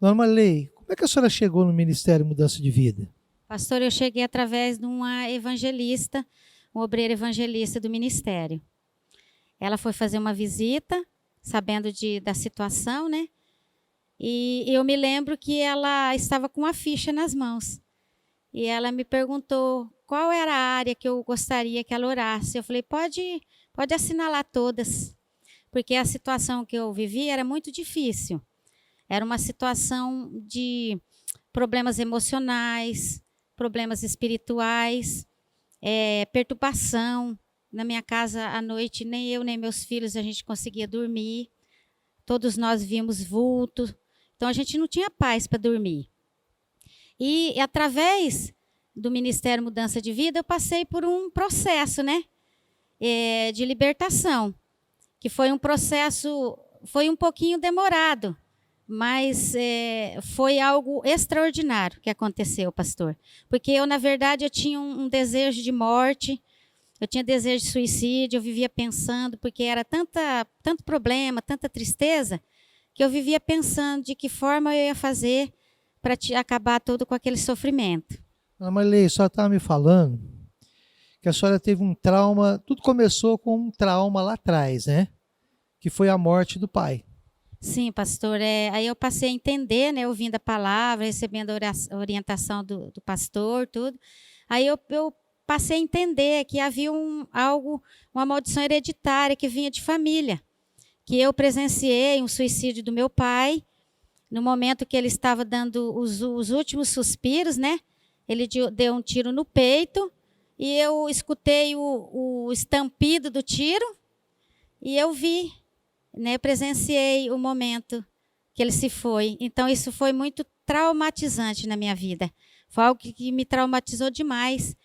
Dona Marilei, como é que a senhora chegou no Ministério Mudança de Vida? Pastor, eu cheguei através de uma evangelista, uma obreira evangelista do ministério. Ela foi fazer uma visita, sabendo da situação, né? E eu me lembro que ela estava com uma ficha nas mãos. E ela me perguntou qual era a área que eu gostaria que ela orasse. Eu falei, pode assinalar todas, porque a situação que eu vivia era muito difícil. Era uma situação de problemas emocionais, problemas espirituais, perturbação. Na minha casa, à noite, nem eu, nem meus filhos, a gente conseguia dormir. Todos nós vimos vulto. Então, a gente não tinha paz para dormir. E, através do Ministério Mudança de Vida, eu passei por um processo, né? De libertação, que foi um processo, foi um pouquinho demorado, mas foi algo extraordinário que aconteceu, pastor. Porque eu, na verdade, eu tinha um desejo de morte, eu tinha desejo de suicídio, eu vivia pensando, porque era tanto problema, tanta tristeza, que eu vivia pensando de que forma eu ia fazer para acabar todo com aquele sofrimento. Dona Marilei, a senhora estava me falando que a senhora teve um trauma, tudo começou com um trauma lá atrás, né? Que foi a morte do pai. Sim, pastor. Aí eu passei a entender, né, ouvindo a palavra, recebendo a orientação do pastor, tudo. Aí eu passei a entender que havia uma maldição hereditária que vinha de família. Que eu presenciei um suicídio do meu pai, no momento que ele estava dando os últimos suspiros, né? Ele deu um tiro no peito e eu escutei o estampido do tiro e eu vi, né, eu presenciei o momento que ele se foi. Então, isso foi muito traumatizante na minha vida. Foi algo que me traumatizou demais.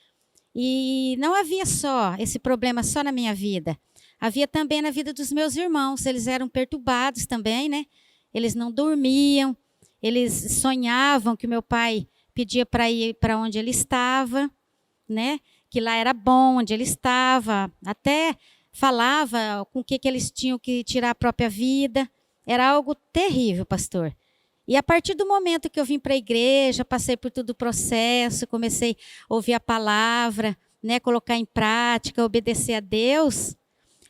E não havia só esse problema só na minha vida. Havia também na vida dos meus irmãos. Eles eram perturbados também, né? Eles não dormiam. Eles sonhavam que o meu pai pedia para ir para onde ele estava, né? Que lá era bom, onde ele estava. Até falava com o que eles tinham que tirar a própria vida. Era algo terrível, pastor. E a partir do momento que eu vim para a igreja, passei por todo o processo, comecei a ouvir a palavra, né, colocar em prática, obedecer a Deus,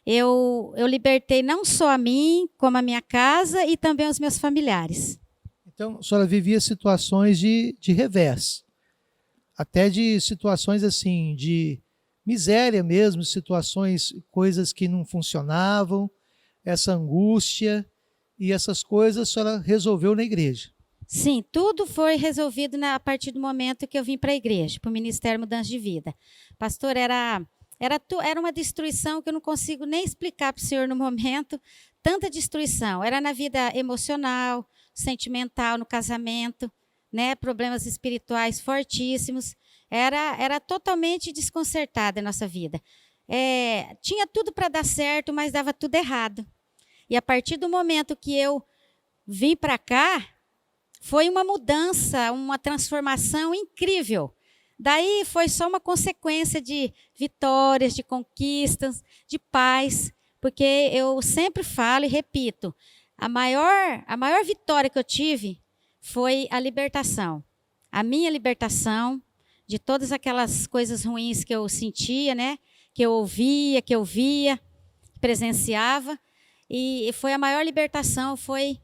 eu libertei não só a mim, como a minha casa e também os meus familiares. Então, a senhora vivia situações de revés, até de situações assim, de miséria mesmo, situações, coisas que não funcionavam, essa angústia e essas coisas a senhora resolveu na igreja. Sim, tudo foi resolvido a partir do momento que eu vim para a igreja, para o Ministério Mudança de Vida. Pastor, era uma destruição que eu não consigo nem explicar para o senhor no momento, tanta destruição. Era na vida emocional, sentimental, no casamento, né? Problemas espirituais fortíssimos. Era totalmente desconcertada a nossa vida. Tinha tudo para dar certo, mas dava tudo errado. E a partir do momento que eu vim para cá, foi uma mudança, uma transformação incrível. Daí foi só uma consequência de vitórias, de conquistas, de paz, porque eu sempre falo e repito, a maior vitória que eu tive foi a libertação. A minha libertação de todas aquelas coisas ruins que eu sentia, né? Que eu ouvia, que eu via, presenciava. E foi a maior libertação, foi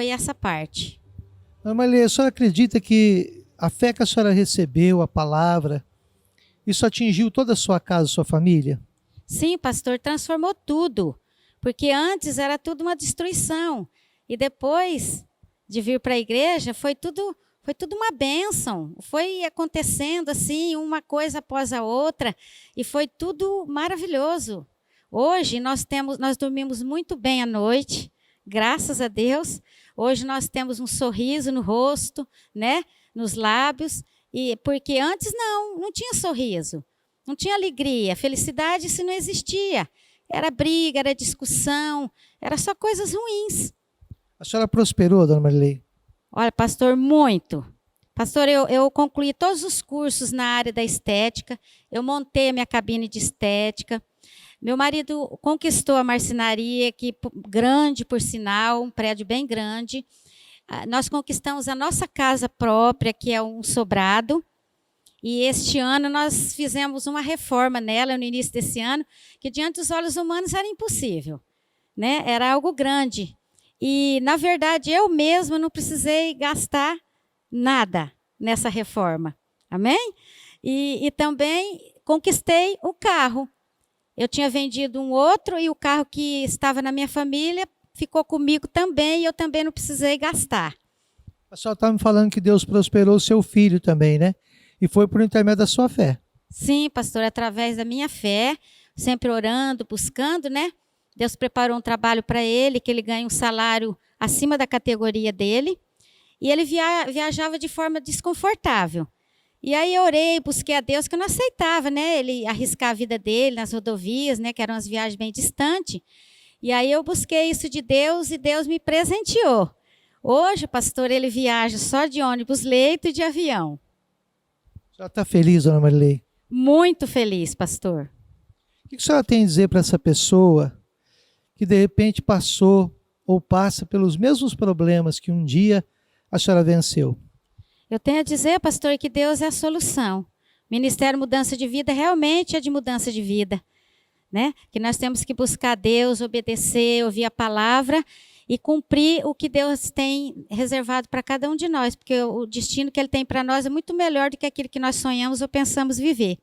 essa parte. Mas, a senhora acredita que a fé que a senhora recebeu, a palavra, isso atingiu toda a sua casa, sua família? Sim, pastor, transformou tudo. Porque antes era tudo uma destruição. E depois de vir para a igreja, foi tudo uma bênção. Foi acontecendo assim, uma coisa após a outra. E foi tudo maravilhoso. Hoje nós dormimos muito bem à noite, graças a Deus. Hoje nós temos um sorriso no rosto, né, nos lábios, e porque antes não tinha sorriso, não tinha alegria, felicidade, isso não existia. Era briga, era discussão, era só coisas ruins. A senhora prosperou, dona Marilei? Olha, pastor, muito. Pastor, eu concluí todos os cursos na área da estética, eu montei a minha cabine de estética. Meu marido conquistou a marcenaria, grande, por sinal, um prédio bem grande. nós conquistamos a nossa casa própria, que é um sobrado. E este ano nós fizemos uma reforma nela, no início desse ano, que diante dos olhos humanos era impossível, né? Era algo grande. E, na verdade, eu mesma não precisei gastar nada nessa reforma. Amém? E também conquistei um carro. Eu tinha vendido um outro e o carro que estava na minha família ficou comigo também e eu também não precisei gastar. A senhora está me falando que Deus prosperou o seu filho também, né? E foi por intermédio da sua fé. Sim, pastor, através da minha fé, sempre orando, buscando, né? Deus preparou um trabalho para ele, que ele ganha um salário acima da categoria dele. E ele viajava de forma desconfortável. E aí eu orei, busquei a Deus, que eu não aceitava, né? Ele arriscar a vida dele nas rodovias, né? Que eram umas viagens bem distantes. E aí eu busquei isso de Deus e Deus me presenteou. Hoje, pastor, ele viaja só de ônibus, leito e de avião. A senhora está feliz, dona Marilei? Muito feliz, pastor. O que a senhora tem a dizer para essa pessoa que de repente passou ou passa pelos mesmos problemas que um dia a senhora venceu? Eu tenho a dizer, pastor, que Deus é a solução. Ministério Mudança de Vida realmente é de mudança de vida, né? Que nós temos que buscar Deus, obedecer, ouvir a palavra e cumprir o que Deus tem reservado para cada um de nós, porque o destino que Ele tem para nós é muito melhor do que aquilo que nós sonhamos ou pensamos viver.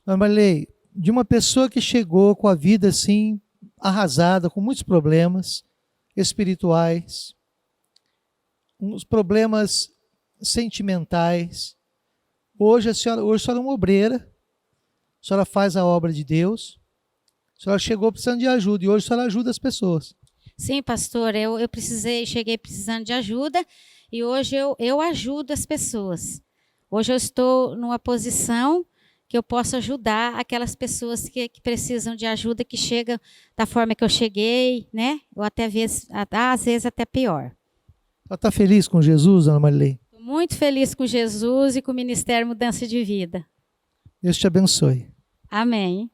Dona Marilei, de uma pessoa que chegou com a vida assim arrasada, com muitos problemas espirituais, uns problemas sentimentais. Hoje a senhora é uma obreira, a senhora faz a obra de Deus, a senhora chegou precisando de ajuda e hoje a senhora ajuda as pessoas. Sim, pastor, eu cheguei precisando de ajuda e hoje eu ajudo as pessoas. Hoje eu estou numa posição que eu posso ajudar aquelas pessoas que precisam de ajuda, que chegam da forma que eu cheguei, né? Ou até às vezes até pior. Ela está feliz com Jesus, dona Marilei? Estou muito feliz com Jesus e com o Ministério Mudança de Vida. Deus te abençoe. Amém.